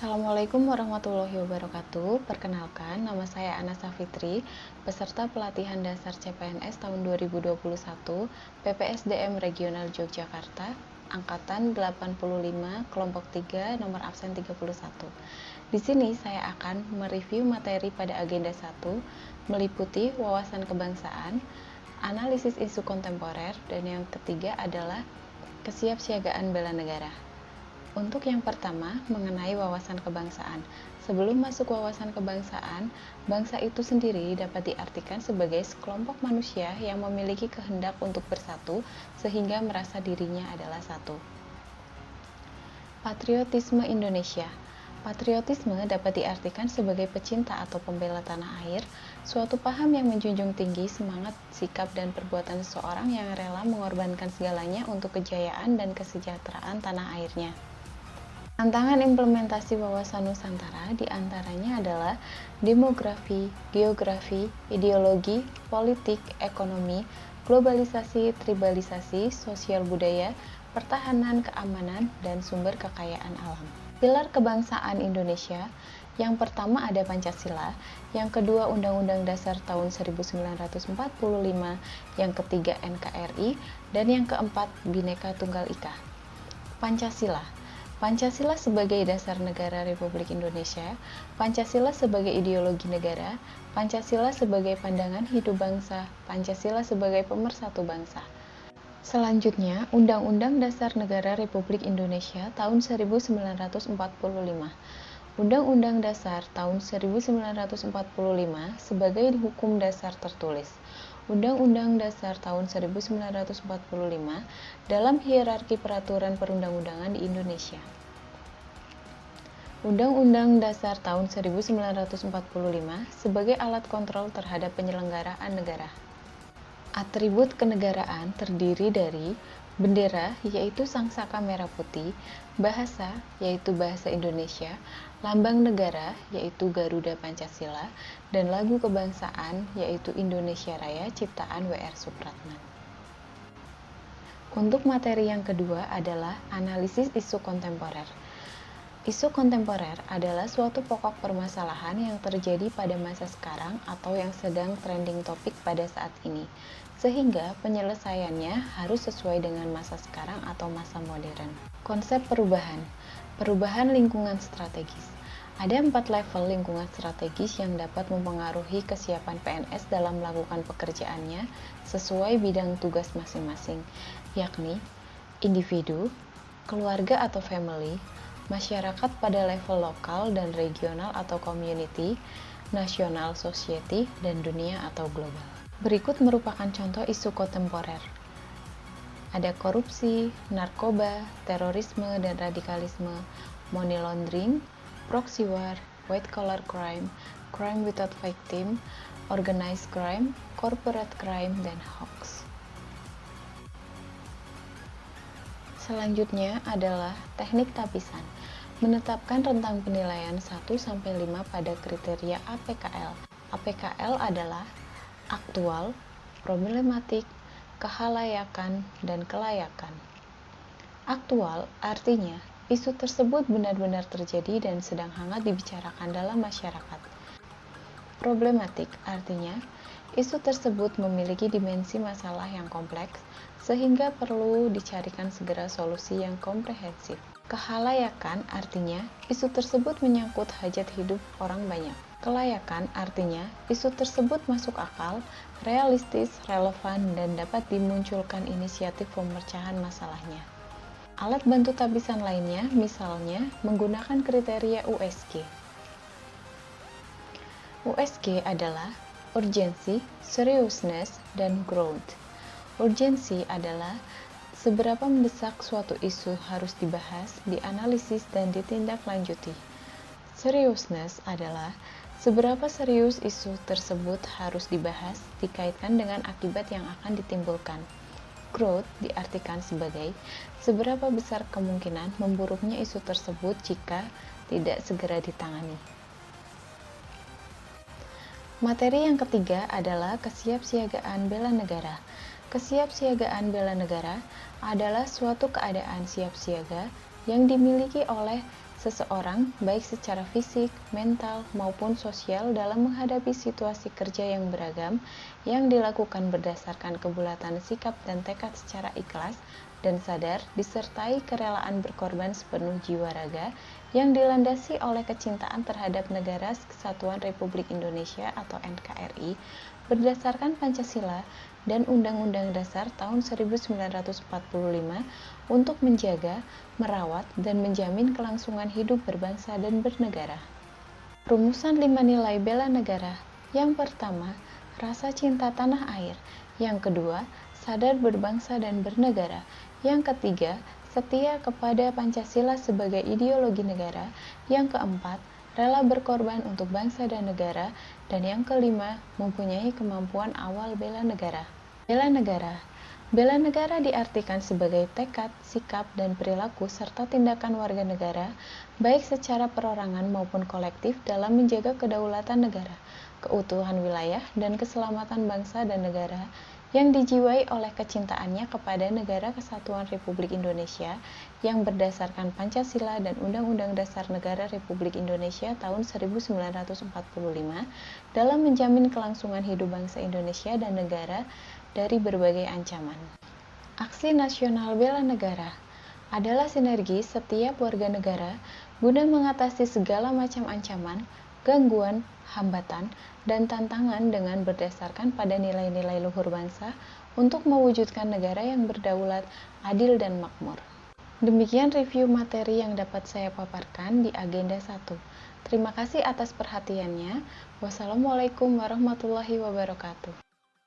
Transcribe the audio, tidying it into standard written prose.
Assalamualaikum warahmatullahi wabarakatuh. Perkenalkan, nama saya Ana Safitri, peserta pelatihan dasar CPNS tahun 2021, PPSDM Regional Yogyakarta, angkatan 85, kelompok 3, nomor absen 31. Di sini saya akan mereview materi pada agenda 1, meliputi wawasan kebangsaan, analisis isu kontemporer, dan yang ketiga adalah kesiapsiagaan bela negara. Untuk yang pertama, mengenai wawasan kebangsaan. Sebelum masuk wawasan kebangsaan, bangsa itu sendiri dapat diartikan sebagai sekelompok manusia yang memiliki kehendak untuk bersatu sehingga merasa dirinya adalah satu. Patriotisme Indonesia. Patriotisme dapat diartikan sebagai pecinta atau pembela tanah air, suatu paham yang menjunjung tinggi semangat, sikap, dan perbuatan seseorang yang rela mengorbankan segalanya untuk kejayaan dan kesejahteraan tanah airnya. Tantangan implementasi wawasan Nusantara diantaranya adalah demografi, geografi, ideologi, politik, ekonomi, globalisasi, tribalisasi, sosial budaya, pertahanan, keamanan, dan sumber kekayaan alam. Pilar kebangsaan Indonesia, yang pertama ada Pancasila, yang kedua Undang-Undang Dasar tahun 1945, yang ketiga NKRI, dan yang keempat Bhinneka Tunggal Ika. Pancasila sebagai dasar negara Republik Indonesia, Pancasila sebagai ideologi negara, Pancasila sebagai pandangan hidup bangsa, Pancasila sebagai pemersatu bangsa. Selanjutnya, Undang-Undang Dasar Negara Republik Indonesia tahun 1945. Undang-Undang Dasar tahun 1945 sebagai hukum dasar tertulis. Undang-Undang Dasar tahun 1945 dalam hierarki peraturan perundang-undangan di Indonesia. Undang-Undang Dasar tahun 1945 sebagai alat kontrol terhadap penyelenggaraan negara. Atribut kenegaraan terdiri dari bendera, yaitu sangsaka merah putih, bahasa, yaitu bahasa Indonesia, lambang negara, yaitu Garuda Pancasila, dan lagu kebangsaan, yaitu Indonesia Raya ciptaan W.R. Supratman. Untuk materi yang kedua adalah analisis isu kontemporer. Isu kontemporer adalah suatu pokok permasalahan yang terjadi pada masa sekarang atau yang sedang trending topik pada saat ini, sehingga penyelesaiannya harus sesuai dengan masa sekarang atau masa modern. Konsep perubahan lingkungan strategis. Ada 4 level lingkungan strategis yang dapat mempengaruhi kesiapan PNS dalam melakukan pekerjaannya sesuai bidang tugas masing-masing, yakni individu, keluarga atau family, masyarakat pada level lokal dan regional atau community, nasional society, dan dunia atau global. Berikut merupakan contoh isu kontemporer. Ada korupsi, narkoba, terorisme dan radikalisme, money laundering, proxy war, white collar crime, crime without victim, organized crime, corporate crime, dan hoax. Selanjutnya adalah teknik tapisan. Menetapkan rentang penilaian 1-5 pada kriteria APKL. APKL adalah aktual, problematik, kehalayakan, dan kelayakan. Aktual artinya isu tersebut benar-benar terjadi dan sedang hangat dibicarakan dalam masyarakat. Problematik artinya isu tersebut memiliki dimensi masalah yang kompleks sehingga perlu dicarikan segera solusi yang komprehensif. Kehalayakan artinya isu tersebut menyangkut hajat hidup orang banyak. Kelayakan artinya isu tersebut masuk akal, realistis, relevan, dan dapat dimunculkan inisiatif pemecahan masalahnya. Alat bantu tapisan lainnya misalnya menggunakan kriteria USG. USG adalah urgency, seriousness, dan growth. Urgensi adalah seberapa mendesak suatu isu harus dibahas, dianalisis, dan ditindaklanjuti. Seriousness adalah seberapa serius isu tersebut harus dibahas, dikaitkan dengan akibat yang akan ditimbulkan. Growth diartikan sebagai seberapa besar kemungkinan memburuknya isu tersebut jika tidak segera ditangani. Materi yang ketiga adalah kesiapsiagaan bela negara. Kesiapsiagaan bela negara adalah suatu keadaan siap siaga yang dimiliki oleh seseorang, baik secara fisik, mental, maupun sosial dalam menghadapi situasi kerja yang beragam, yang dilakukan berdasarkan kebulatan sikap dan tekad secara ikhlas dan sadar, disertai kerelaan berkorban sepenuh jiwa raga, yang dilandasi oleh kecintaan terhadap Negara Kesatuan Republik Indonesia atau NKRI, berdasarkan Pancasila dan Undang-Undang Dasar tahun 1945 untuk menjaga, merawat, dan menjamin kelangsungan hidup berbangsa dan bernegara. Rumusan 5 nilai bela negara. Yang pertama, rasa cinta tanah air. Yang kedua, sadar berbangsa dan bernegara. Yang ketiga, setia kepada Pancasila sebagai ideologi negara. Yang keempat, rela berkorban untuk bangsa dan negara. Dan yang kelima, mempunyai kemampuan awal bela negara. Bela negara. Bela negara diartikan sebagai tekad, sikap, dan perilaku serta tindakan warga negara, baik secara perorangan maupun kolektif dalam menjaga kedaulatan negara, keutuhan wilayah, dan keselamatan bangsa dan negara, yang dijiwai oleh kecintaannya kepada Negara Kesatuan Republik Indonesia yang berdasarkan Pancasila dan Undang-Undang Dasar Negara Republik Indonesia tahun 1945 dalam menjamin kelangsungan hidup bangsa Indonesia dan negara dari berbagai ancaman. Aksi Nasional Bela Negara adalah sinergi setiap warga negara guna mengatasi segala macam ancaman, gangguan, hambatan, dan tantangan dengan berdasarkan pada nilai-nilai luhur bangsa untuk mewujudkan negara yang berdaulat, adil, dan makmur. Demikian review materi yang dapat saya paparkan di Agenda 1. Terima kasih atas perhatiannya. Wassalamualaikum warahmatullahi wabarakatuh.